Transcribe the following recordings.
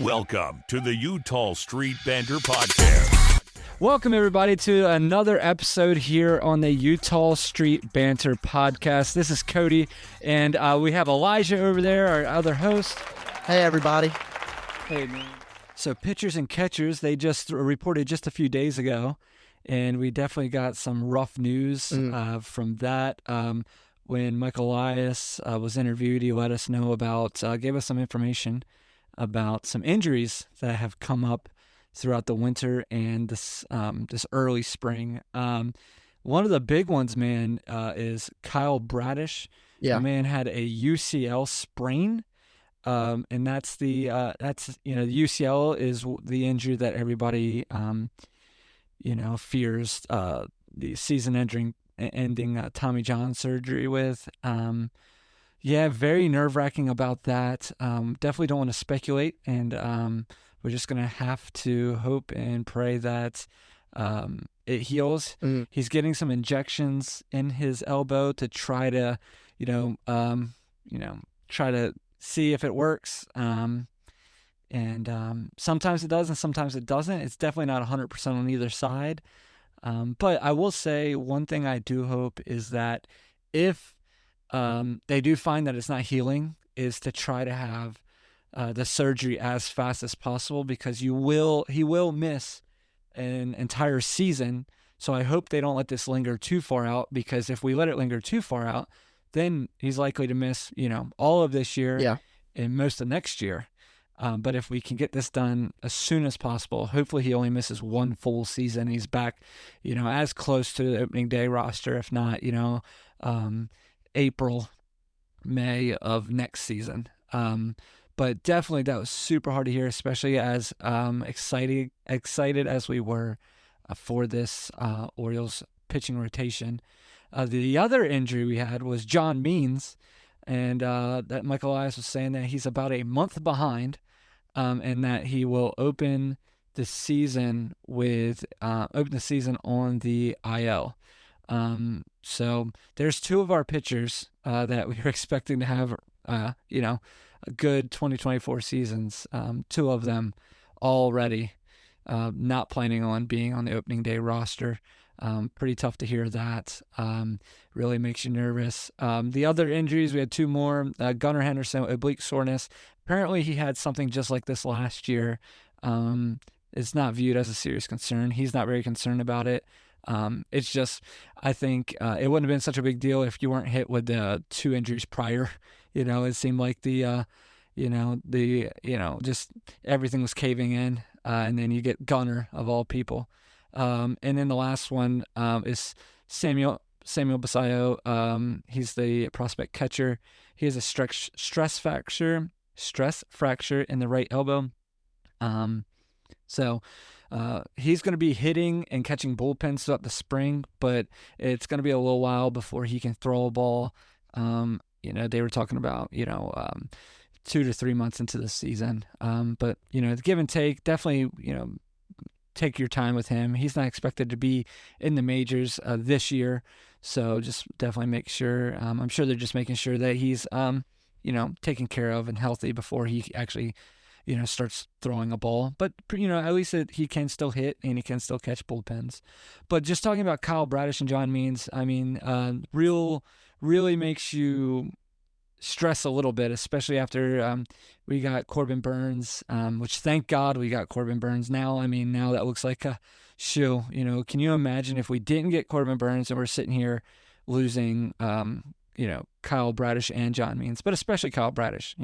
Welcome to the Utah Street Banter Podcast. Welcome, everybody, to another episode here on the Utah Street Banter Podcast. This is Cody, and we have Elijah over there, our other host. Hey, everybody. Hey, man. So pitchers and catchers, they just reported just a few days ago, and we definitely got some rough news from that. When Mike Elias was interviewed, he let us know about, gave us some information about some injuries that have come up throughout the winter and this early spring. One of the big ones, man, is Kyle Bradish. Yeah, the man had a UCL sprain, and that's the UCL is the injury that everybody fears the season-ending Tommy John surgery with. Yeah, very nerve-wracking about that. Definitely don't want to speculate, and we're just going to have to hope and pray that it heals. He's getting some injections in his elbow to try to, try to see if it works. And sometimes it does and sometimes it doesn't. It's definitely not 100% on either side. But I will say one thing I do hope is that if they do find that it's not healing, is to try to have the surgery as fast as possible, because he will miss an entire season. So I hope they don't let this linger too far out, because if we let it linger too far out, then he's likely to miss, all of this year and most of next year. But if we can get this done as soon as possible, hopefully he only misses one full season. He's back, as close to the opening day roster, if not, April, May of next season. But definitely that was super hard to hear, especially as excited as we were for this Orioles pitching rotation. The other injury we had was John Means, and that Michael Elias was saying that he's about a month behind, and that he will open the season on the IL. So there's two of our pitchers that we were expecting to have, a good 2024 seasons. Two of them already not planning on being on the opening day roster. Pretty tough to hear that. Really makes you nervous. The other injuries, we had two more. Gunnar Henderson, oblique soreness. Apparently he had something just like this last year. It's not viewed as a serious concern. He's not very concerned about it. It's just, I think it wouldn't have been such a big deal if you weren't hit with the two injuries prior. It seemed like just everything was caving in, and then you get Gunnar of all people. And then the last one is Samuel Basayo. He's the prospect catcher. He has a stress fracture in the right elbow. So he's going to be hitting and catching bullpens throughout the spring, but it's going to be a little while before he can throw a ball. They were talking about, 2 to 3 months into the season. But, the give and take, definitely, take your time with him. He's not expected to be in the majors this year. So just definitely make sure, I'm sure they're just making sure that he's, taken care of and healthy before he actually starts throwing a ball. But, at least he can still hit and he can still catch bullpens. But just talking about Kyle Bradish and John Means, really makes you stress a little bit, especially after we got Corbin Burns, which thank God we got Corbin Burns now. Now that looks like a shoe. Can you imagine if we didn't get Corbin Burns and we're sitting here losing, Kyle Bradish and John Means, but especially Kyle Bradish,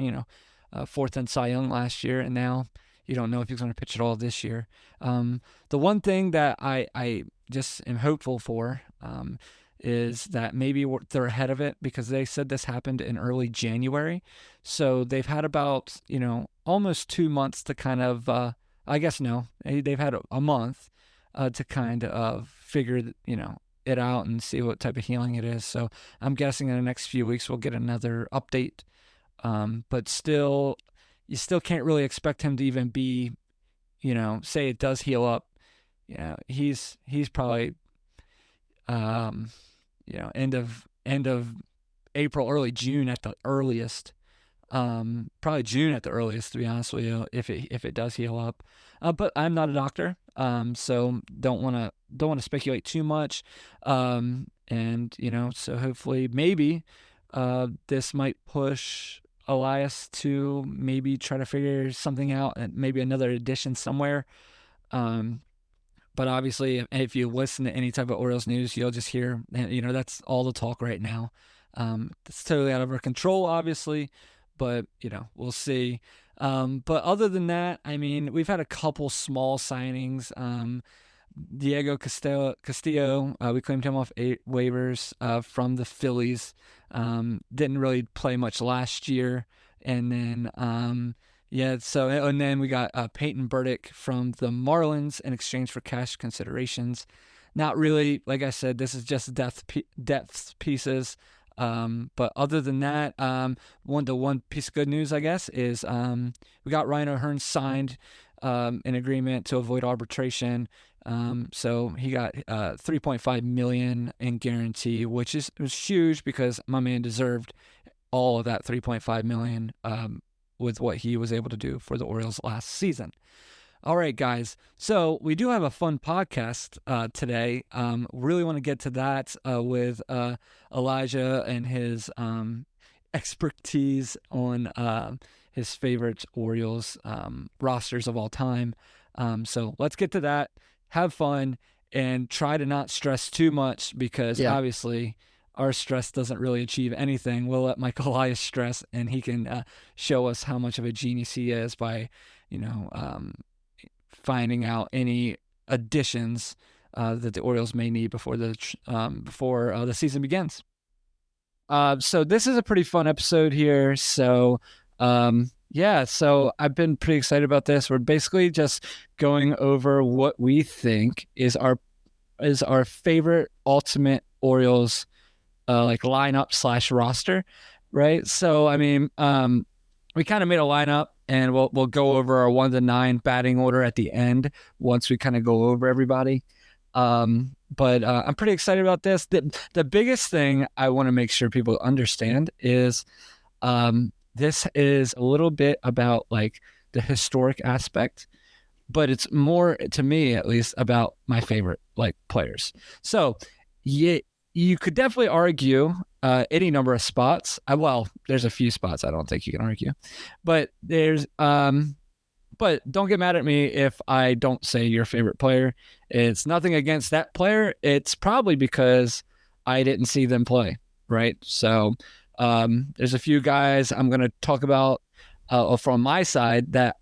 fourth in Cy Young last year, and now you don't know if he's going to pitch at all this year. The one thing that I just am hopeful for is that maybe they're ahead of it, because they said this happened in early January. So they've had about, almost 2 months to kind of, they've had a month to kind of figure, it out and see what type of healing it is. So I'm guessing in the next few weeks we'll get another update. But still, you still can't really expect him to even be, say it does heal up. He's probably, end of April, early June at the earliest, probably June at the earliest, to be honest with you, if it does heal up. But I'm not a doctor, so don't wanna speculate too much. And so hopefully maybe this might push Elias to maybe try to figure something out and maybe another addition somewhere. Um, but obviously, if you listen to any type of Orioles news, you'll just hear, that's all the talk right now. It's totally out of our control, obviously, but we'll see. But other than that, I mean, we've had a couple small signings. Diego Castillo, we claimed him off 8 waivers from the Phillies. Didn't really play much last year, and then and then we got Peyton Burdick from the Marlins in exchange for cash considerations. Not really, like I said, this is just depth pieces. But other than that, the one piece of good news, I guess, is we got Ryan O'Hearn signed an agreement to avoid arbitration. So he got $3.5 million in guarantee, which was huge because my man deserved all of that $3.5 million with what he was able to do for the Orioles last season. All right, guys. So we do have a fun podcast today. Really want to get to that with Elijah and his expertise on his favorite Orioles rosters of all time. So let's get to that. Have fun and try to not stress too much because obviously our stress doesn't really achieve anything. We'll let Michael Elias stress, and he can show us how much of a genius he is by, finding out any additions that the Orioles may need before the season begins. So this is a pretty fun episode here. So so I've been pretty excited about this. We're basically just going over what we think is our favorite ultimate Orioles like lineup / roster, right? So I mean, we kind of made a lineup, and we'll go over our 1 to 9 batting order at the end once we kind of go over everybody. But I'm pretty excited about this. The biggest thing I want to make sure people understand is this is a little bit about like the historic aspect, but it's more, to me at least, about my favorite like players. So you could definitely argue any number of spots. Well, there's a few spots I don't think you can argue, but but don't get mad at me if I don't say your favorite player. It's nothing against that player. It's probably because I didn't see them play, right? So there's a few guys I'm going to talk about from my side that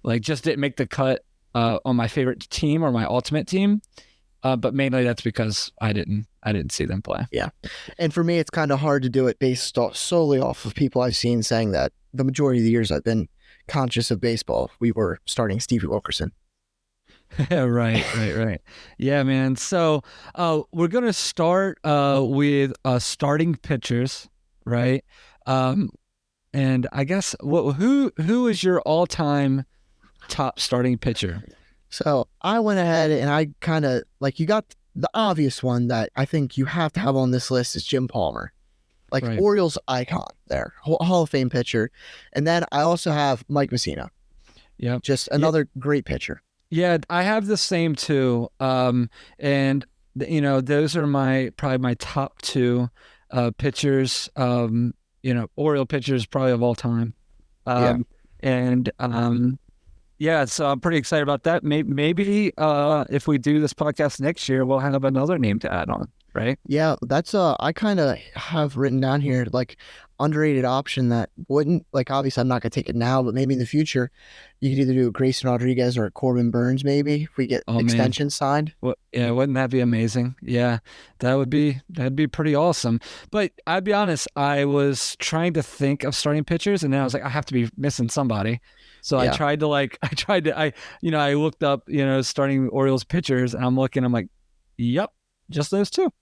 like just didn't make the cut on my favorite team or my ultimate team. But mainly that's because I didn't see them play. Yeah. And for me, it's kind of hard to do it based solely off of people I've seen saying that the majority of the years I've been conscious of baseball, we were starting Stevie Wilkerson. Right. Yeah, man. So we're going to start with starting pitchers, right? And I guess who is your all-time top starting pitcher? So I went ahead and I kind of, like, you got the obvious one that I think you have to have on this list is Jim Palmer. Like, right. Orioles icon there, Hall of Fame pitcher. And then I also have Mike Mussina. Yeah. Just another great pitcher. Yeah, I have the same too. And, those are probably my top 2 pitchers, Oriole pitchers probably of all time. And, so I'm pretty excited about that. Maybe if we do this podcast next year, we'll have another name to add on, right? Yeah, that's I kind of have written down here like underrated option that wouldn't, like, obviously I'm not gonna take it now, but maybe in the future you could either do Grayson Rodriguez or Corbin Burns. Maybe if we get extension signed. Well, yeah, wouldn't that be amazing? Yeah, that'd be pretty awesome. But I'd be honest, I was trying to think of starting pitchers, and then I was like, I have to be missing somebody. So I looked up, starting Orioles pitchers, and I'm like, yep, just those 2.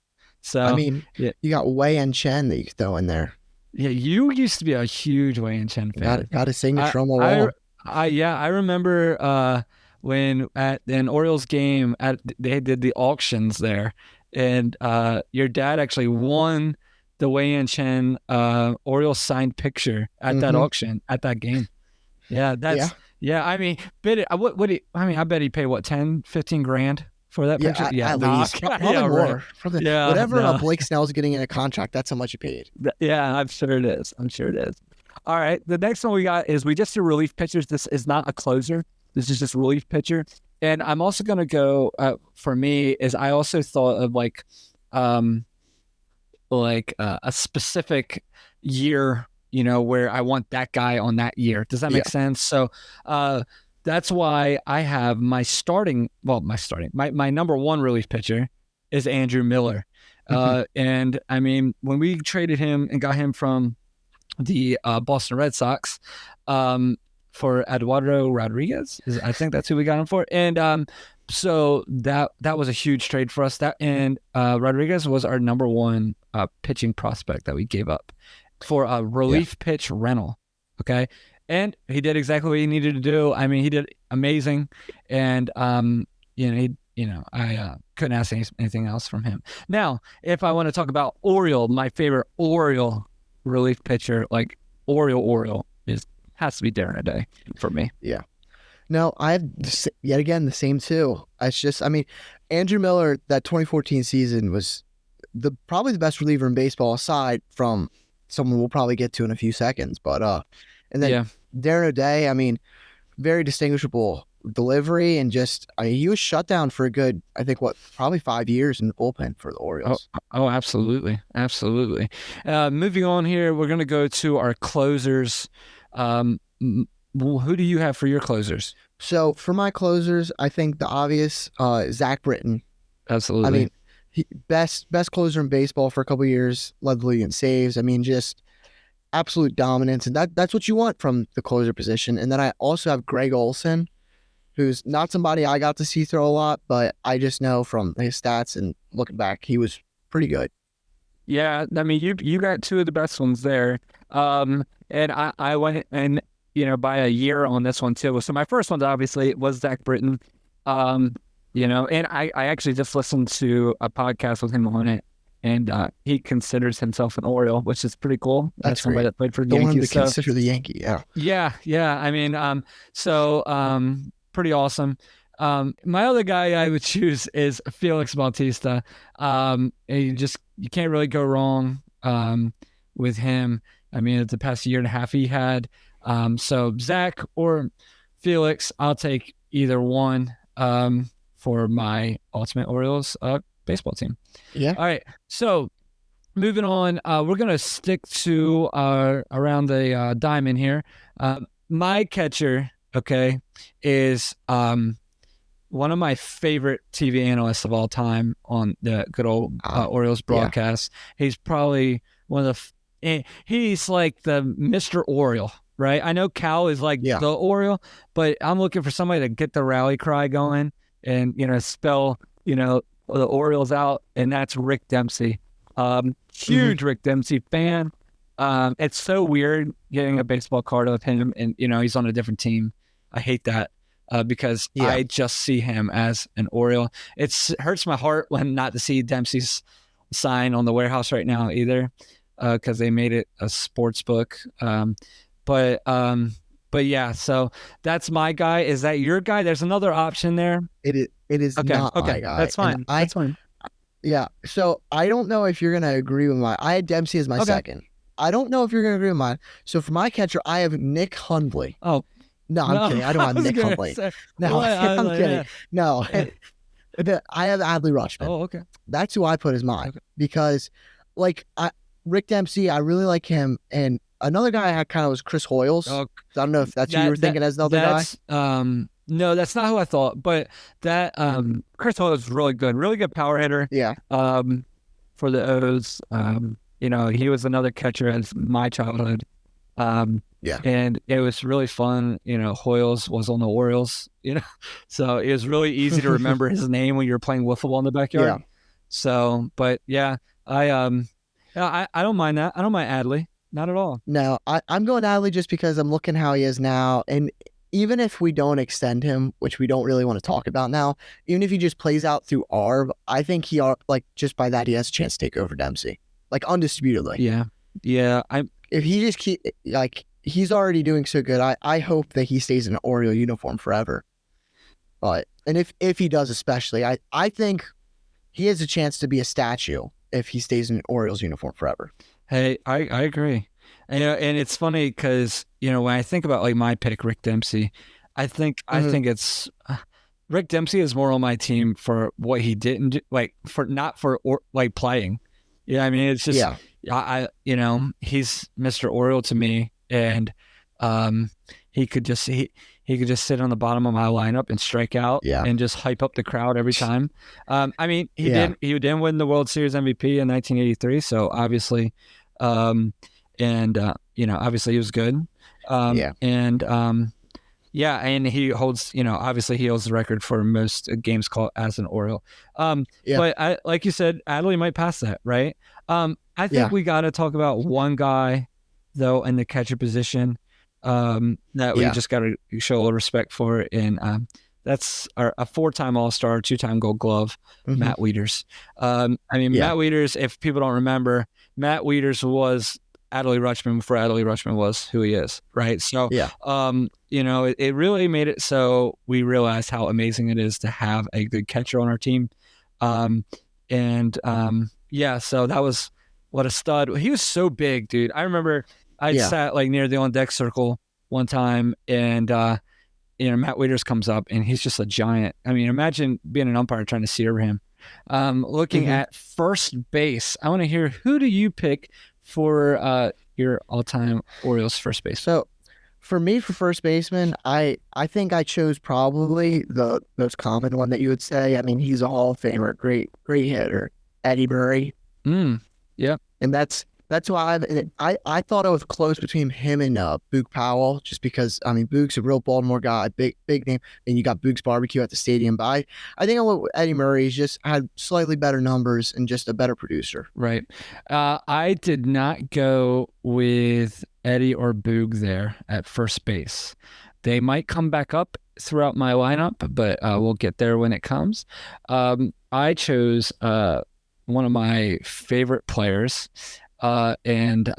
So I mean, you got Wei and Chen that you could throw in there. Yeah, you used to be a huge Wei and Chen fan. Got a signature on the wall. I remember when at an Orioles game they did the auctions there, and your dad actually won the Wei-Yin Chen Orioles signed picture at that auction at that game. Yeah, I mean, I bet he paid what 10, 15 grand for that picture. At least probably more. Right. Whatever Blake Snell's getting in a contract, that's how much he paid. Yeah, I'm sure it is. All right, the next one we got is we just do relief pitchers. This is not a closer. This is just relief pitcher. And I'm also going to go, for me, is I also thought of a specific year, where I want that guy on that year. Does that make sense? So that's why I have my number one relief pitcher is Andrew Miller. And I mean, when we traded him and got him from the Boston Red Sox, for Eduardo Rodriguez. I think that's who we got him for. And so that was a huge trade for us. Rodriguez was our number one pitching prospect that we gave up for a relief pitch rental. Okay. And he did exactly what he needed to do. I mean, he did amazing. And, I couldn't ask anything else from him. Now, if I want to talk about Oriole, my favorite Oriole relief pitcher, like Oriole has to be Darren O'Day for me. Yeah. No, I have yet again the same too. It's just, I mean, Andrew Miller, that 2014 season was probably the best reliever in baseball, aside from someone we'll probably get to in a few seconds. But and then Darren O'Day, I mean, very distinguishable delivery, and just, I mean, he was shut down for a good, I think, probably 5 years in the bullpen for the Orioles. Oh, absolutely. Moving on here, we're going to go to our closers. Who do you have for your closers? So for my closers, I think the obvious Zach Britton. Absolutely. I mean, best closer in baseball for a couple of years, led the league in saves. I mean, just absolute dominance, and that's what you want from the closer position. And then I also have Greg Olson, who's not somebody I got to see throw a lot, but I just know from his stats and looking back, he was pretty good. Yeah, I mean, you got two of the best ones there. And I went and, by a year on this one too. So my first one obviously was Zach Britton. And I actually just listened to a podcast with him on it, and he considers himself an Oriole, which is pretty cool. That's somebody great. that played for the Yankees. Yankees. To consider the Yankee, yeah. I mean, pretty awesome. My other guy I would choose is Felix Bautista. And you can't really go wrong with him. I mean, it's the past year and a half he had. So Zach or Felix, I'll take either one for my ultimate Orioles baseball team. Yeah. All right. So moving on, we're going to stick to around the diamond here. My catcher, okay, is one of my favorite TV analysts of all time on the good old Orioles broadcast. Yeah. He's probably one of he's like the Mr. Oriole, right? I know Cal is like the Oriole, but I'm looking for somebody to get the rally cry going and, spell, the Orioles out. And that's Rick Dempsey. Huge Rick Dempsey fan. It's so weird getting a baseball card of him and, he's on a different team. I hate that. Because I just see him as an Oriole. It hurts my heart not to see Dempsey's sign on the warehouse right now either, because they made it a sports book. But yeah, so that's my guy. Is that your guy? There's another option there. It is not my guy. That's fine. That's fine. Yeah. So I don't know if you're gonna agree with I had Dempsey as my second. I don't know if you're gonna agree with mine. So for my catcher, I have Nick Hundley. Oh. No, I'm kidding. I don't have Nick Hundley. No, I'm kidding. Yeah. No, I have Adley Rutschman. Oh, okay. That's who I put as mine because, Rick Dempsey, I really like him. And another guy I kind of was Chris Hoyles. I don't know if that's who you were thinking as another guy. No, that's not who I thought. But that Chris Hoyles is really good power hitter. Yeah. For the O's, he was another catcher as my childhood. Yeah. And it was really fun. Hoyles was on the Orioles, so it was really easy to remember his name when you're playing wiffle ball in the backyard. Yeah. So, but yeah, I don't mind that. I don't mind Adley. Not at all. No, I'm going Adley just because I'm looking how he is now. And even if we don't extend him, which we don't really want to talk about now, even if he just plays out through ARB, I think just by that, he has a chance to take over Dempsey. like undisputedly. Yeah. If he just he's already doing so good. I hope that he stays in an Oriole uniform forever. But and if he does, especially, I think he has a chance to be a statue if he stays in an Orioles uniform forever. Hey, I agree. And it's funny because, when I think about like my pick, Rick Dempsey, I think it's Rick Dempsey is more on my team for what he didn't do, not for playing. Yeah, I mean, it's just he's Mr. Oriole to me, and he could just sit on the bottom of my lineup and strike out and just hype up the crowd every time. I mean, he didn't win the World Series MVP in 1983, so obviously, obviously he was good. And he holds, obviously he holds the record for most games called as an Oriole. But like you said, Adley might pass that, right? I think we got to talk about one guy, though, in the catcher position that we just got to show a little respect for. And that's a 4-time All-Star, 2-time Gold Glove, Matt Wieters. Matt Wieters, if people don't remember, Matt Wieters was Adley Rutschman before Adley Rutschman was who he is, right? So, it really made it so we realized how amazing it is to have a good catcher on our team. So that was what a stud. He was so big, dude. I remember I sat like near the on deck circle one time, and Matt Wieters comes up, and he's just a giant. I mean, imagine being an umpire trying to see over him. Looking at first base, I want to hear, who do you pick for your all-time Orioles first base? So, for me, for first baseman, I think I chose probably the most common one that you would say. I mean, he's a Hall of Famer, great hitter, Eddie Murray. Yeah. And that's why I thought I was close between him and Boog Powell, just because, I mean, Boog's a real Baltimore guy, big name, and you got Boog's Barbecue at the stadium. But I think I went with Eddie Murray. He's just had slightly better numbers and just a better producer. Right. I did not go with Eddie or Boog there at first base. They might come back up throughout my lineup, but we'll get there when it comes. I chose one of my favorite players, and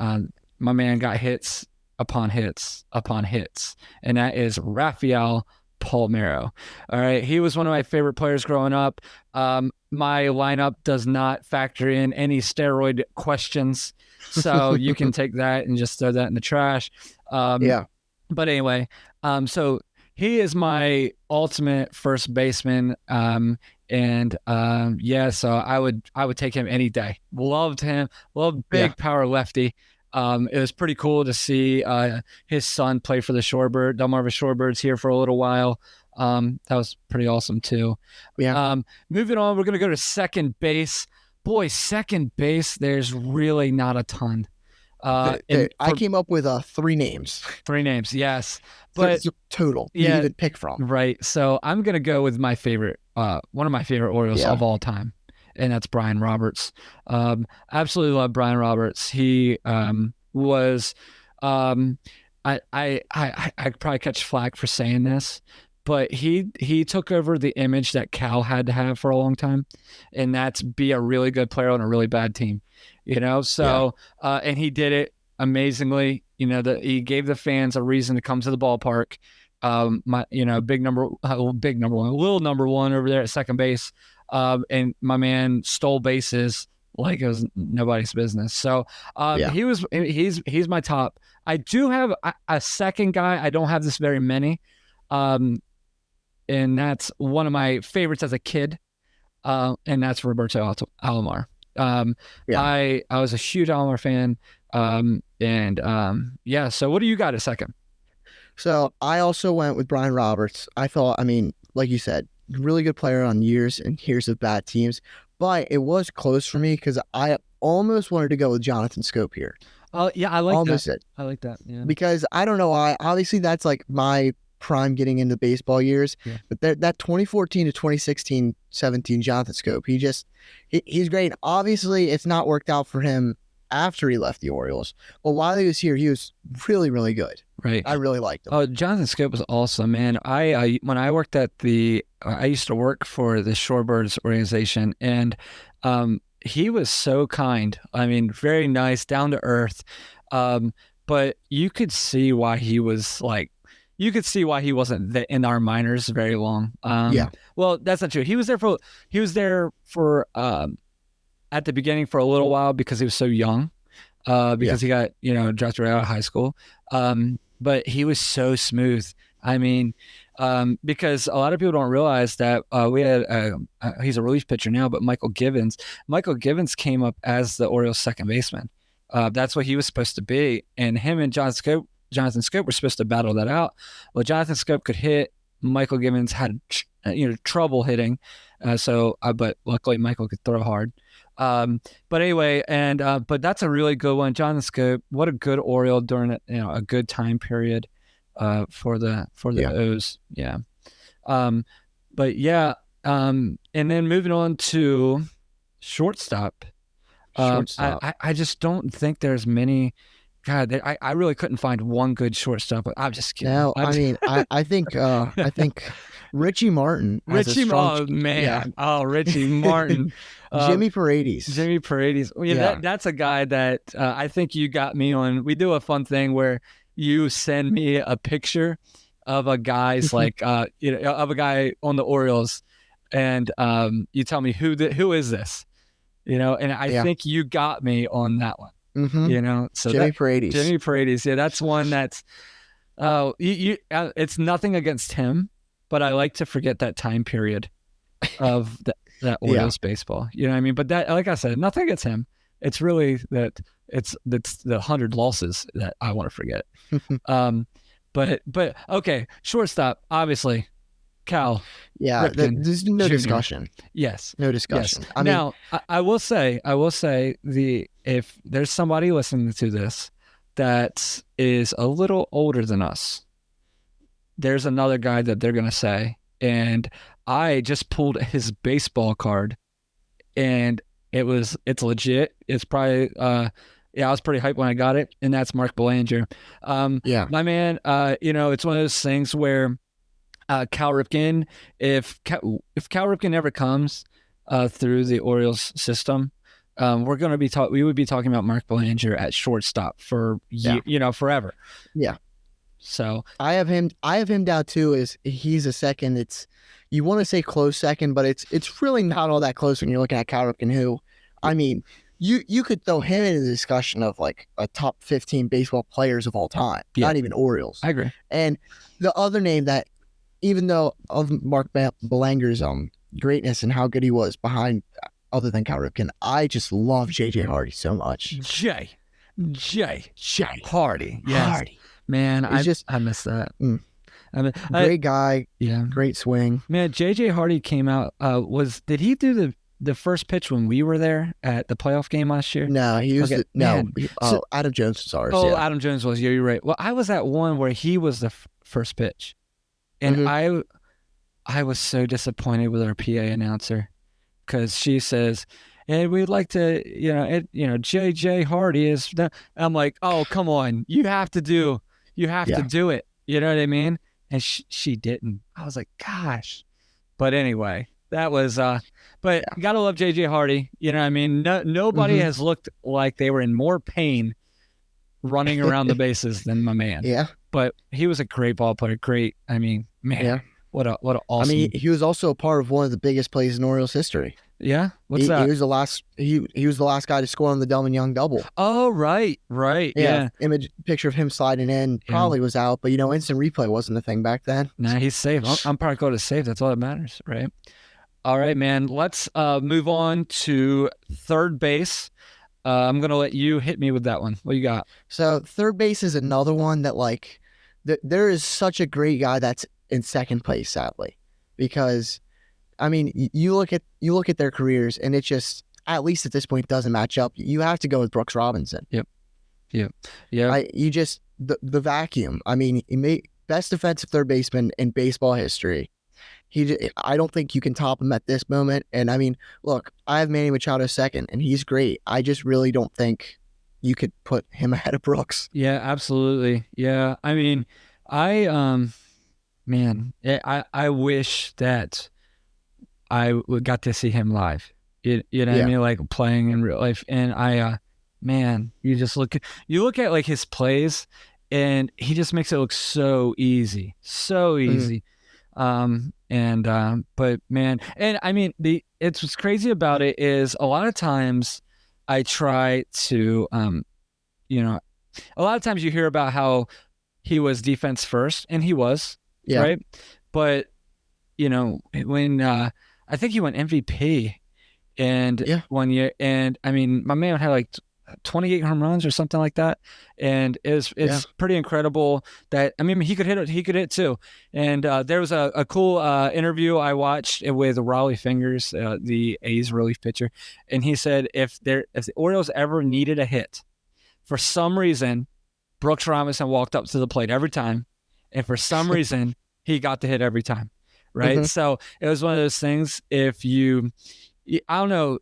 my man got hits upon hits upon hits, and that is Rafael Palmeiro. All right, he was one of my favorite players growing up. My lineup does not factor in any steroid questions, so you can take that and just throw that in the trash. But anyway, so he is my ultimate first baseman. So I would take him any day. Loved him. Loved big power lefty. It was pretty cool to see his son play for the Delmarva Shorebirds here for a little while. That was pretty awesome too. Moving on, we're gonna go to second base. Boy, second base, there's really not a ton. I came up with 3 names. 3 names, yes. But total, you even pick from. Right. So I'm gonna go with my favorite, one of my favorite Orioles of all time, and that's Brian Roberts. Absolutely love Brian Roberts. He was, I probably catch flack for saying this, but he took over the image that Cal had to have for a long time, and that's be a really good player on a really bad team. And he did it amazingly. He gave the fans a reason to come to the ballpark. Little number one over there at second base. And my man stole bases like it was nobody's business. So he's my top. I do have a second guy. I don't have this very many. And that's one of my favorites as a kid. And that's Roberto Alomar. I was a huge Alomar fan. So what do you got a second? So I also went with Brian Roberts. I thought, like you said, really good player on years and years of bad teams, but it was close for me because I almost wanted to go with Jonathan Scope here. Oh yeah, I like almost that. It. I like that. Yeah. Because I don't know why. Obviously, that's like my prime getting into baseball years. Yeah. But that 2014 to 2016, 17 Jonathan Scope, he's great. Obviously, it's not worked out for him after he left the Orioles. But while he was here, he was really, really good. Right. I really liked him. Oh, Jonathan Scope was awesome, man. When I worked I used to work for the Shorebirds organization, and he was so kind. I mean, very nice, down to earth. But you could see why he was like, you could see why he wasn't in our minors very long. Yeah. Well, that's not true. He was there for at the beginning for a little while because he was so young. Because he got, drafted right out of high school. But he was so smooth. I mean, because a lot of people don't realize that we had he's a relief pitcher now, but Michael Givens came up as the Orioles second baseman. That's what he was supposed to be, and him and Jonathan Scope were supposed to battle that out. Well, Jonathan Scope could hit. Michael Givens had trouble hitting, but luckily Michael could throw hard. But anyway, but that's a really good one. Jonathan Scope, what a good Oriole during a good time period for the O's. Yeah. But yeah, and then moving on to shortstop. I just don't think there's many. God, I really couldn't find one good shortstop. I'm just kidding. No, I think Richie Martin. Richie Martin, man. Yeah. Oh, Richie Martin. Jimmy Paredes. Well, yeah. That's a guy that I think you got me on. We do a fun thing where you send me a picture of a guy's of a guy on the Orioles, and you tell me who is this, and I think you got me on that one. Mm-hmm. So Jimmy Paredes. Jimmy Paredes, yeah, that's one that's it's nothing against him, but I like to forget that time period of that Orioles baseball. You know what I mean? But that, like I said, nothing against him. It's really that it's the 100 losses that I want to forget. But okay, shortstop, obviously, Cal. Yeah, there's no Jr. discussion. Yes, no discussion. Yes. Now, I will say, if there's somebody listening to this that is a little older than us, there's another guy that they're gonna say, and I just pulled his baseball card, and it's legit. It's probably I was pretty hyped when I got it, and that's Mark Belanger. My man. It's one of those things where Cal Ripken, if Cal Ripken ever comes through the Orioles system, we would be talking about Mark Belanger at shortstop for forever. Yeah. So I have him down too. Is he's a second? You want to say close second, but it's really not all that close when you're looking at Cal Ripken, who, I mean, you could throw him into the discussion of like a top 15 baseball players of all time, not even Orioles. I agree. And the other name that, even though of Mark Belanger's greatness and how good he was behind, other than Cal Ripken, I just love J.J. Hardy so much. J. Hardy. Yes. Hardy. Man, I miss that. Great guy. Yeah. Great swing. Man, J.J. Hardy came out. Did he do the first pitch when we were there at the playoff game last year? No, he was Adam Jones was ours. Oh, yeah. Adam Jones was. Yeah, you're right. Well, I was at one where he was the first pitch, and I was so disappointed with our PA announcer because she says, "And we'd like to, J.J. Hardy is." I'm like, "Oh, come on, you have to do it." You know what I mean? And she didn't. I was like, "Gosh," but anyway. That was, but you gotta love J.J. Hardy. You know what I mean? Nobody has looked like they were in more pain running around the bases than my man. Yeah. But he was a great ball player. Great. I mean, man, what an awesome. I mean, he was also a part of one of the biggest plays in Orioles history. Yeah. What's that? He was the last. He was the last guy to score on the Delman Young double. Oh, right. Yeah. Picture of him sliding in probably was out, but instant replay wasn't a thing back then. Nah, he's safe. I'm probably going to save. That's all that matters, right? All right, man. Let's move on to third base. I'm going to let you hit me with that one. What you got? So third base is another one that there is such a great guy that's in second place, sadly, because I mean, you look at their careers and it just, at least at this point, doesn't match up. You have to go with Brooks Robinson. Yep. The vacuum. I mean, he made best defensive third baseman in baseball history. I don't think you can top him at this moment. And I mean, look, I have Manny Machado second, and he's great. I just really don't think you could put him ahead of Brooks. Yeah, absolutely. Yeah, I mean, I wish that I got to see him live. You know what I mean? Like playing in real life. And man, you look at like his plays, and he just makes it look so easy, so easy. But man, and I mean, it's what's crazy about it is a lot of times I try to, you know, a lot of times you hear about how he was defense first, and he was, right? But, when I think he went MVP and 1 year, and I mean, my man had like 28 home runs or something like that, and it's pretty incredible that, I mean, he could hit too. And there was a cool interview I watched with Raleigh Fingers, the A's relief pitcher, and he said if the Orioles ever needed a hit, for some reason Brooks Robinson walked up to the plate every time, and for some reason he got the hit every time, right? So it was one of those things. If I don't know,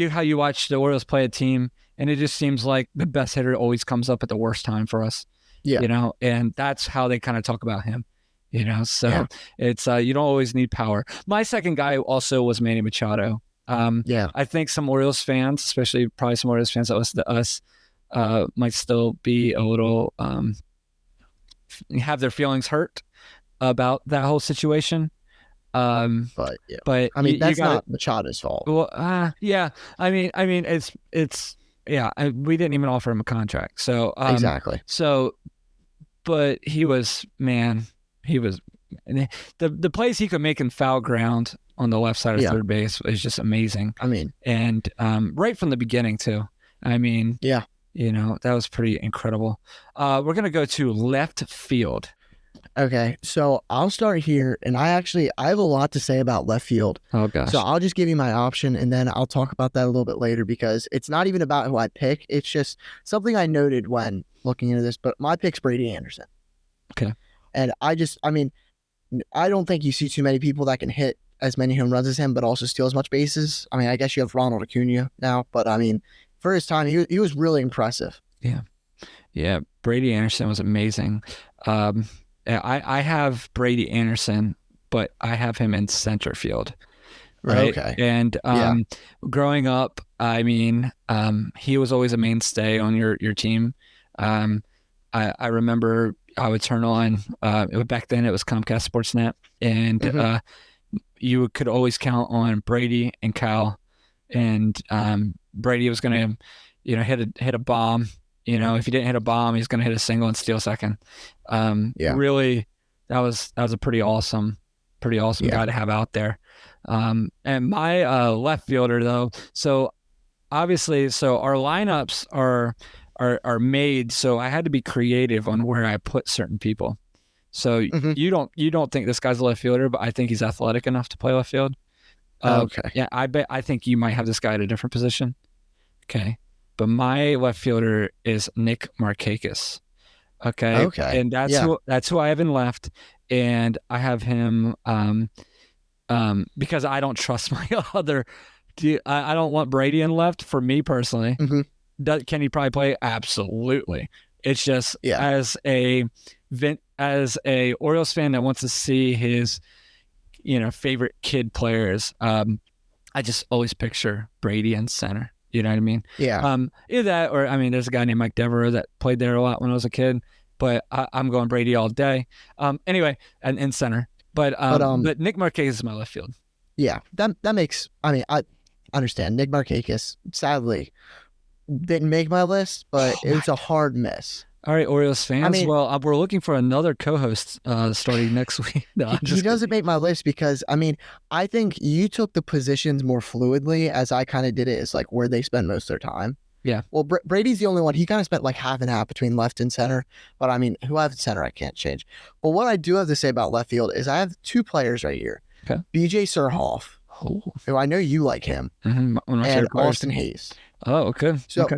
how you watch the Orioles play a team, and it just seems like the best hitter always comes up at the worst time for us. And that's how they kind of talk about him. So it's you don't always need power. My second guy also was Manny Machado. I think some Orioles fans, especially probably some Orioles fans that listen to us, might still be a little have their feelings hurt about that whole situation. But I mean, that's not Machado's fault. Well, yeah. I mean, it's we didn't even offer him a contract, so exactly. So, but he was the plays he could make in foul ground on the left side of third base is just amazing. I mean, and right from the beginning too. I mean, that was pretty incredible. We're gonna go to left field. Okay, so I'll start here, and I have a lot to say about left field. Oh gosh. So I'll just give you my option, and then I'll talk about that a little bit later, because it's not even about who I pick. It's just something I noted when looking into this. But my pick's Brady Anderson. Okay. And I don't think you see too many people that can hit as many home runs as him, but also steal as much bases. I mean, I guess you have Ronald Acuna now, but I mean, for his time, he was really impressive. Yeah. Brady Anderson was amazing. I have Brady Anderson, but I have him in center field, right? Okay. And growing up, I mean, he was always a mainstay on your team. I remember I would turn on, back then it was Comcast Sportsnet, and you could always count on Brady and Cal, and Brady was going to, hit a bomb. If he didn't hit a bomb, he's going to hit a single and steal second. Really, that was a pretty awesome guy to have out there. And my left fielder though, so obviously, our lineups are made, so I had to be creative on where I put certain people. So you don't think this guy's a left fielder, but I think he's athletic enough to play left field. Okay. Yeah, I think you might have this guy at a different position. Okay. But my left fielder is Nick Markakis. Okay. And that's who I have in left. And I have him because I don't trust my other. I don't want Brady in left for me personally. Can he probably play? Absolutely. It's just as a Orioles fan that wants to see his favorite kid players, I just always picture Brady in center. You know what I mean? Yeah. Either that, or I mean, there's a guy named Mike Devereaux that played there a lot when I was a kid, but I'm going Brady all day. Anyway, and in center, but Nick Markakis is my left field. Yeah, that makes. I mean, I understand Nick Markakis. Sadly, didn't make my list, but it was a hard miss. All right, Orioles fans. I mean, well, we're looking for another co-host starting next week. No, he doesn't make my list because, I mean, I think you took the positions more fluidly as I kind of did it. It's like where they spend most of their time. Yeah. Well, Brady's the only one. He kind of spent like half and half between left and center. But I mean, who I have at center, I can't change. But what I do have to say about left field is I have two players right here. Okay. BJ Surhoff, who I know you like him, and Austin Hayes. Oh, okay. So okay.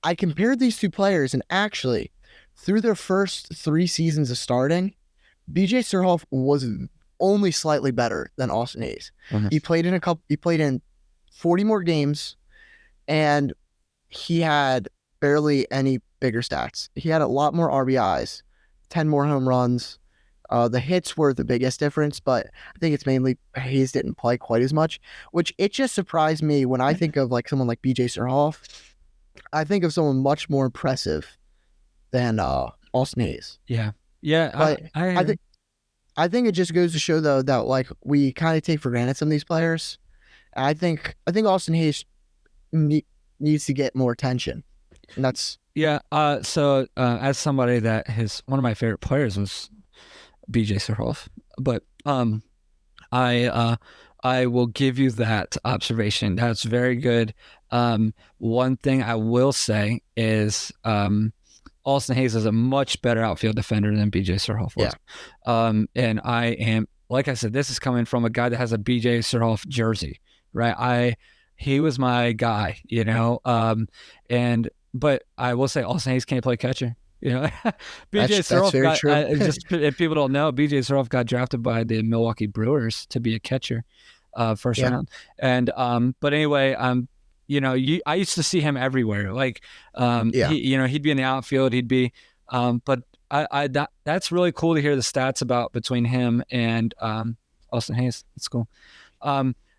I compared these two players, and actually, through their first 3 seasons of starting, BJ Surhoff was only slightly better than Austin Hayes. He played in 40 more games, and he had barely any bigger stats. He had a lot more RBIs, 10 more home runs, The hits were the biggest difference, but I think it's mainly Hayes didn't play quite as much, which it just surprised me when I think of like someone like BJ Surhoff. I think of someone much more impressive than Austin Hayes. Yeah. But I think it just goes to show though that like we kind of take for granted some of these players. I think Austin Hayes needs to get more attention. And that's So as somebody that one of my favorite players was BJ Surhoff, but I will give you that observation. That's very good. One thing I will say is Austin Hayes is a much better outfield defender than BJ Surhoff was. And I am, like I said, this is coming from a guy that has a BJ Surhoff jersey, right? He was my guy, you know. But I will say Austin Hayes can't play catcher. You know, BJ Surhoff got just if people don't know, BJ Surhoff got drafted by the Milwaukee Brewers to be a catcher, first round. And but anyway, you know, I used to see him everywhere. Like, he'd be in the outfield. He'd be, but that's really cool to hear the stats about between him and Austin Hayes. That's cool.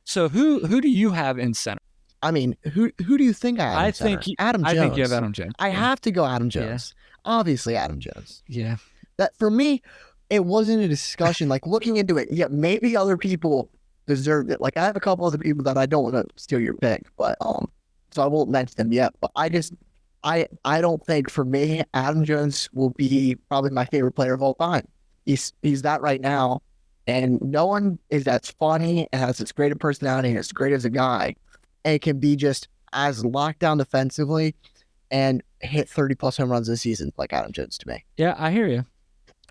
So who do you have in center? I mean, who do you think I have in center? Adam Jones. I think you have Adam Jones. I have to go Adam Jones. Yeah. Obviously, Adam Jones. Yeah. That for me, it wasn't a discussion. Like looking into it, yeah, maybe other people deserved it. Like I have a couple other people that I don't want to steal your pick, but so I won't mention them yet. But I don't think for me, Adam Jones will be probably my favorite player of all time. He's that right now, and no one is as funny and has as great a personality and as great as a guy, and can be just as locked down defensively and hit 30+ home runs this season like Adam Jones to me. Yeah, I hear you.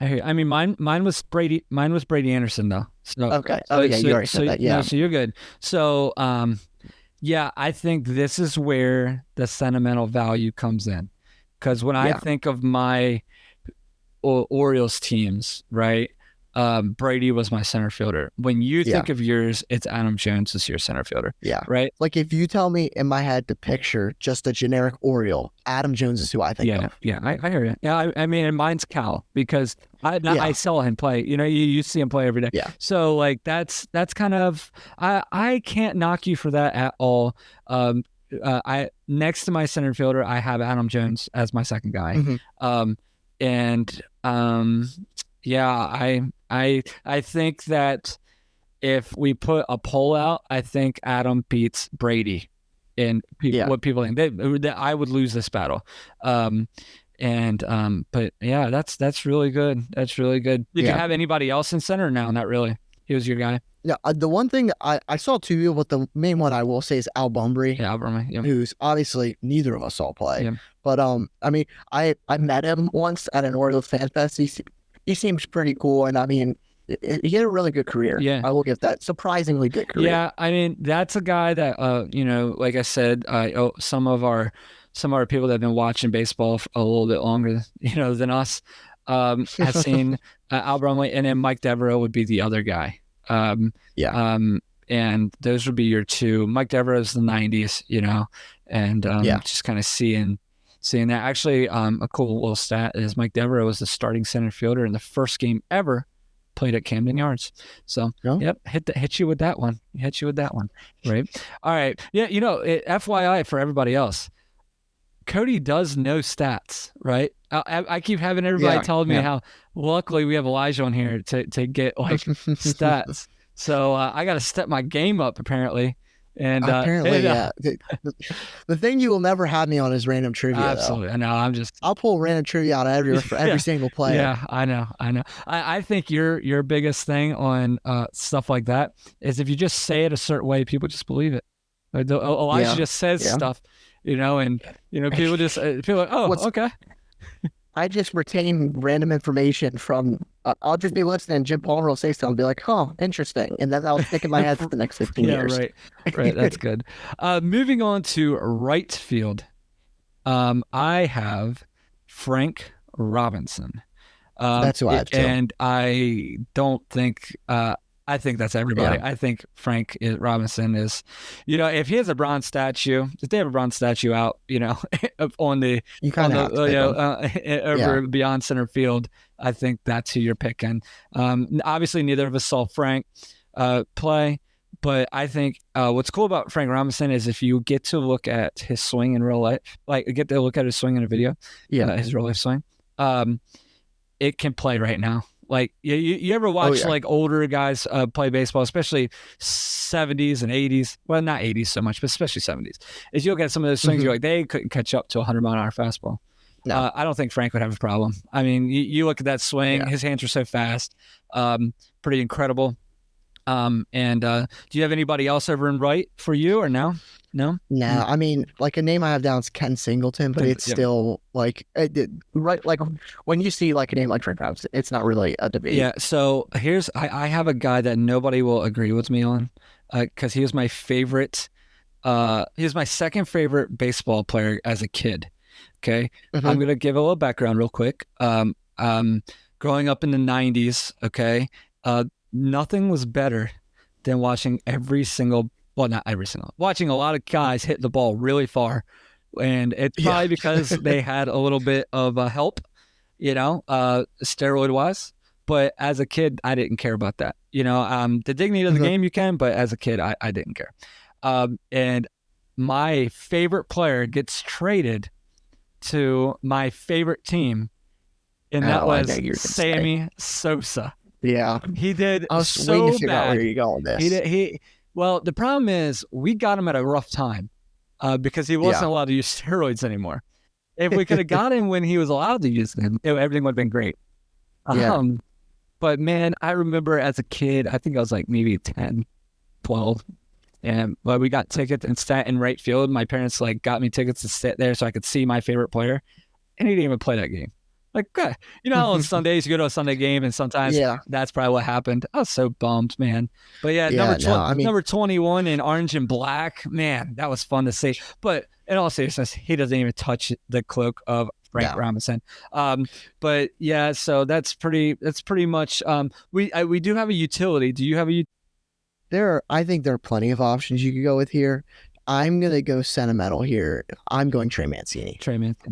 I mean, mine was Brady Anderson though. So, okay. You already said that. Yeah. No, so you're good. So, yeah, I think this is where the sentimental value comes in, because when I think of my Orioles teams, right? Brady was my center fielder. When you think of yours, it's Adam Jones is your center fielder. Yeah. Right? Like if you tell me in my head to picture just a generic Oriole, Adam Jones is who I think of. Yeah, I hear you. Yeah, I mean, and mine's Cal, because I saw him play. You know, you see him play every day. Yeah. So like that's kind of I can't knock you for that at all. I next to my center fielder, I have Adam Jones as my second guy. Mm-hmm. Yeah, I think that if we put a poll out, I think Adam beats Brady, and what people think that I would lose this battle. But yeah, that's really good. That's really good. Did you have anybody else in center? No, not really. He was your guy. Yeah, the one thing I saw two people, but the main one I will say is Al Bumbry. Yeah, Al Bumbry. Yeah. Who's obviously neither of us saw play. Yeah. But I mean, I met him once at an Orioles fan fest. He seems pretty cool, and I mean, he had a really good career. Yeah, I will give that surprisingly good career. Yeah, I mean, that's a guy that you know, like I said, some of our people that have been watching baseball a little bit longer, you know, than us, has seen Al Brumley, and then Mike Devereaux would be the other guy. And those would be your two. Mike Devereaux's the '90s, you know, and just kind of seeing that. Actually, a cool little stat is Mike Devereaux was the starting center fielder in the first game ever played at Camden Yards. So, yep, hit you with that one. Right? All right. Yeah, you know, FYI for everybody else, Cody does know stats, right? I keep having everybody telling me how luckily we have Elijah on here to get like stats. So I got to step my game up apparently. And apparently, the thing you will never have me on is random trivia. Absolutely, I know. I'll pull random trivia out of every single player. Yeah, I know. I think your biggest thing on stuff like that is if you just say it a certain way, people just believe it. Like Elijah just says stuff, you know, and you know people just feel like, okay. I just retain random information from. I'll just be listening. Jim Palmer will say something, and be like, "Oh, interesting," and then I'll stick in my head for the next 15 years. Right. That's good. Moving on to right field, I have Frank Robinson. That's who I have too. And I don't think. I think that's everybody. I think Frank Robinson is, you know, if he has a bronze statue, if they have a bronze statue out, you know, on the over beyond center field, I think that's who you're picking. Obviously, neither of us saw Frank play, but I think what's cool about Frank Robinson is if you get to look at his swing in real life, like get to look at his swing in a video, his real life swing, it can play right now. Like you ever watch like older guys play baseball, especially 70s and 80s. Well, not 80s so much, but especially 70s. As you look at some of those swings, you're like, they couldn't catch up to a 100-mile-an-hour fastball. No. I don't think Frank would have a problem. I mean, you look at that swing, his hands are so fast, pretty incredible. Do you have anybody else over in right for you or no? No? No, I mean, like a name I have down is Ken Singleton, but it's still like, right, like when you see like a name like Frank Robinson, it's not really a debate. Yeah, so I have a guy that nobody will agree with me on because he was my favorite. He was my second favorite baseball player as a kid. Okay. I'm going to give a little background real quick. Growing up in the 90s, okay, nothing was better than watching watching a lot of guys hit the ball really far. And it's probably because they had a little bit of help, steroid wise. But as a kid, I didn't care about that. The dignity of the game you can, but as a kid, I didn't care. And my favorite player gets traded to my favorite team, and that was Sammy Sosa. Yeah, he did. I was so waiting to figure bad. out where you're going with this. Well, the problem is we got him at a rough time because he wasn't allowed to use steroids anymore. If we could have got him when he was allowed to use them, everything would have been great. But man, I remember as a kid, I think I was like maybe 10, 12. And we got tickets and sat in right field. My parents like got me tickets to sit there so I could see my favorite player. And he didn't even play that game. Like, how on Sundays you go to a Sunday game and sometimes that's probably what happened. I was so bummed, man. But number 21 in orange and black, man, that was fun to see. But in all seriousness, he doesn't even touch the cloak of Frank Robinson. But yeah, so that's pretty much. We do have a utility. Do you have a? I think there are plenty of options you could go with here. I'm going to go sentimental here. I'm going Trey Mancini.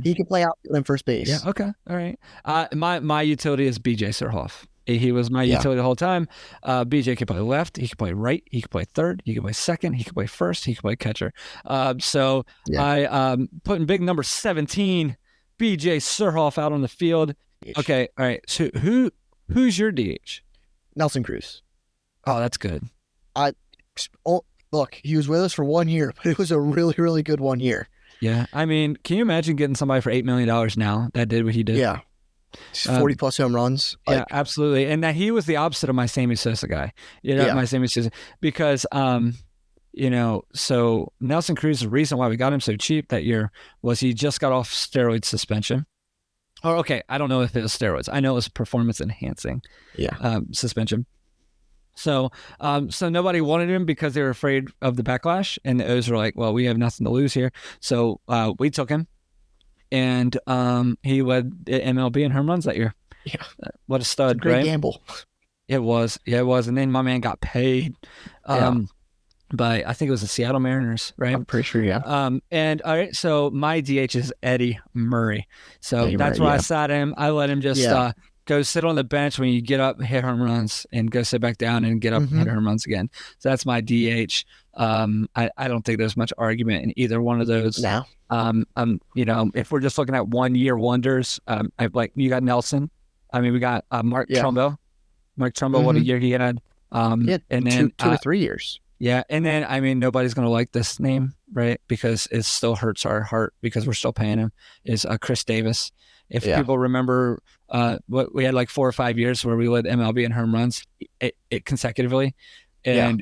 He can play outfield and first base. Yeah, okay. All right. My utility is BJ Surhoff. He was my utility the whole time. BJ can play left. He can play right. He can play third. He can play second. He can play first. He can play catcher. I putting big number 17, BJ Surhoff out on the field. Okay. All right. So who's your DH? Nelson Cruz. Oh, that's good. Look, he was with us for 1 year, but it was a really, really good 1 year. Yeah. I mean, can you imagine getting somebody for $8 million now that did what he did? Yeah. 40 plus home runs. Yeah, absolutely. And that he was the opposite of my Sammy Sosa guy. My Sammy Sosa. Because, so Nelson Cruz, the reason why we got him so cheap that year was he just got off steroid suspension. Or, okay, I don't know if it was steroids. I know it was performance enhancing suspension. So nobody wanted him because they were afraid of the backlash, and the O's were like, well, we have nothing to lose here. So we took him, and he led the MLB in home runs that year. Yeah. What a stud, great gamble. It was. Yeah, it was. And then my man got paid by, I think it was the Seattle Mariners, right? I'm pretty sure, yeah. And all right, so my DH is Eddie Murray. So that's why I sat him. I let him just go sit on the bench when you get up, hit home runs, and go sit back down and get up and hit home runs again. So that's my DH. I don't think there's much argument in either one of those. No. If we're just looking at 1 year wonders, you got Nelson. I mean, we got Mark Trumbo. Mark Trumbo, what a year he had. And then 2 to 3 years. Yeah, and then I mean, nobody's gonna like this name, right? Because it still hurts our heart because we're still paying him. Is Chris Davis. If people remember, what we had like 4 or 5 years where we led MLB in home runs it consecutively, and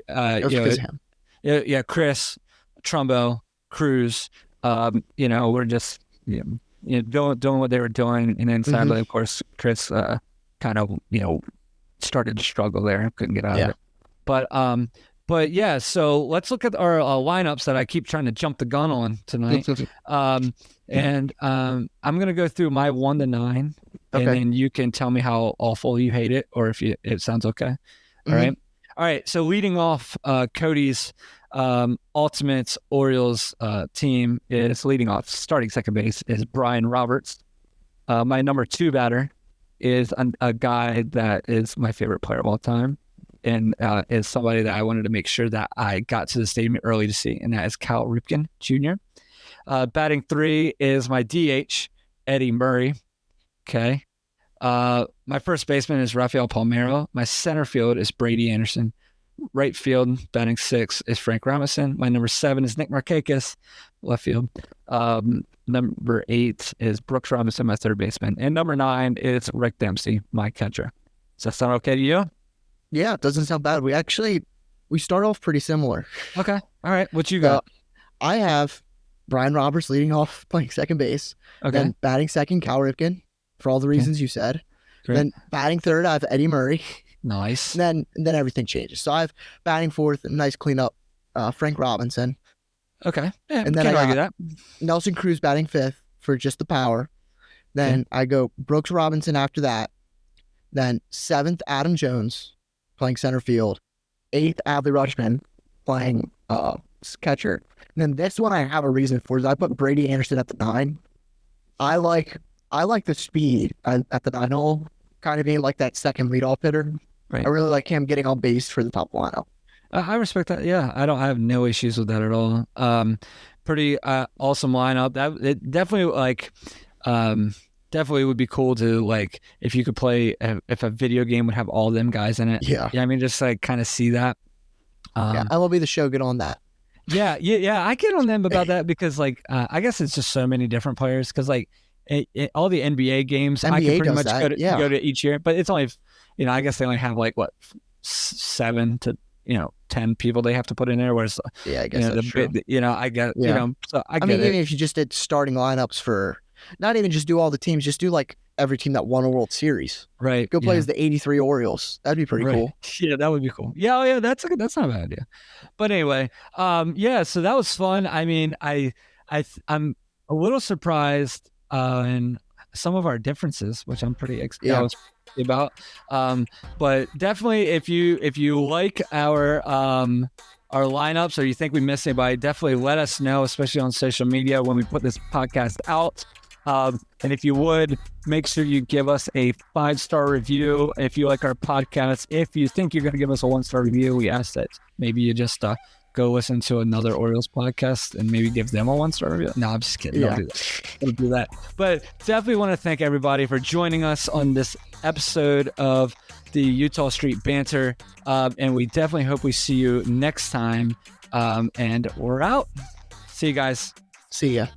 Chris, Trumbo, Cruz, we're just doing what they were doing, and then sadly, of course, Chris kind of started to struggle there, couldn't get out of it, But yeah, so let's look at our lineups that I keep trying to jump the gun on tonight. I'm going to go through my 1 to 9, and then you can tell me how awful you hate it, or if it sounds okay. All right. So leading off, Cody's Ultimates Orioles team is leading off. Starting second base is Brian Roberts. My number 2 batter is a guy that is my favorite player of all time, and is somebody that I wanted to make sure that I got to the stadium early to see, and that is Cal Ripken Jr. Batting 3 is my DH, Eddie Murray. Okay. My first baseman is Rafael Palmeiro. My center field is Brady Anderson. Right field, batting 6 is Frank Robinson. My number 7 is Nick Markakis. Left field. Number 8 is Brooks Robinson, my third baseman. And number 9 is Rick Dempsey, my catcher. Does that sound okay to you? Yeah, it doesn't sound bad. We start off pretty similar. Okay. All right. What you got? I have Brian Roberts leading off, playing second base. Okay. Then batting second, Cal Ripken, for all the reasons you said. Great. Then batting third, I have Eddie Murray. Nice. And then everything changes. So I have batting fourth, nice cleanup, Frank Robinson. Okay. Yeah, and then I argue got that. Nelson Cruz batting fifth for just the power. Then I go Brooks Robinson after that. Then 7th, Adam Jones playing center field. 8th, Adley Rutschman playing catcher. And then this one I have a reason for is I put Brady Anderson at the 9. I like the speed at the 9 hole, kind of being like that second leadoff hitter. Right. I really like him getting on base for the top lineup. I respect that. Yeah, I have no issues with that at all. Pretty awesome lineup. That it definitely definitely would be cool to if you could play if a video game would have all them guys in it. Yeah. I mean, just kind of see that. MLB The Show, get on that. Yeah. I get on them about that because I guess it's just so many different players because all the NBA games I can pretty much go to each year, but it's only I guess they only have 7 to 10 people they have to put in there. Whereas I guess that's true. I get so I mean, it. even if you just did starting lineups for not even just do all the teams, just do every team that won a World Series. Right. Go play as the '83 Orioles. That'd be pretty cool. Yeah, that would be cool. Yeah, that's not a bad idea. But anyway, so that was fun. I mean, I'm a little surprised in some of our differences, which I'm pretty excited about. But definitely, if you like our lineups or you think we missed anybody, definitely let us know, especially on social media when we put this podcast out. And if you would, make sure you give us a 5-star review if you like our podcast. If you think you're going to give us a 1-star review, we ask that maybe you just go listen to another Orioles podcast and maybe give them a 1-star review. No, I'm just kidding. Don't do that. But definitely want to thank everybody for joining us on this episode of the Utah Street Banter. And we definitely hope we see you next time. And we're out. See you guys. See ya.